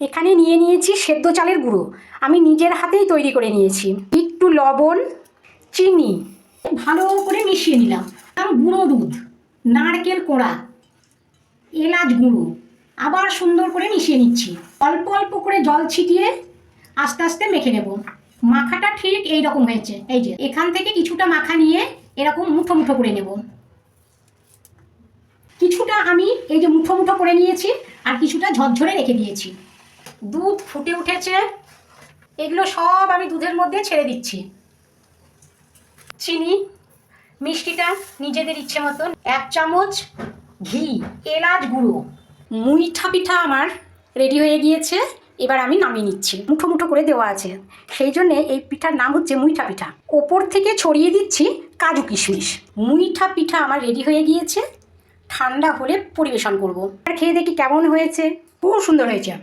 এখানে নিয়ে নিয়েছি সেদ্ধ চালের গুঁড়ো, আমি নিজের হাতেই তৈরি করে নিয়েছি। একটু লবণ, চিনি ভালো করে মিশিয়ে নিলাম। গুঁড়ো দুধ, নারকেল কোড়া, এলাচ গুঁড়ো আবার সুন্দর করে মিশিয়ে নিচ্ছি। অল্প অল্প করে জল ছিটিয়ে আস্তে আস্তে মেখে নেব। মাখাটা ঠিক এই রকম হয়েছে। এই যে এখান থেকে কিছুটা মাখা নিয়ে এরকম মুঠো মুঠো করে নেব। কিছুটা আমি এই যে মুঠো মুঠো করে নিয়েছি, আর কিছুটা ঝরঝরে রেখে দিয়েছি। দুধ ফুটে উঠেছে, এগুলো সব আমি দুধের মধ্যে ছেড়ে দিচ্ছি। চিনি, মিষ্টিটা নিজেদের ইচ্ছে মতন, 1 চামচ ঘি, এলাচ গুঁড়ো। মুইঠা পিঠা আমার রেডি হয়ে গিয়েছে। এবার আমি নামিয়ে নিচ্ছি। মুঠো মুঠো করে দেওয়া আছে, সেই জন্যে এই পিঠার নাম হচ্ছে মুইঠা পিঠা। ওপর থেকে ছড়িয়ে দিচ্ছি কাজু কিশমিশ। মুইঠা পিঠা আমার রেডি হয়ে গিয়েছে, ঠান্ডা হলে পরিবেশন করব। আর খেয়ে দেখি কেমন হয়েছে। খুব সুন্দর হয়েছে।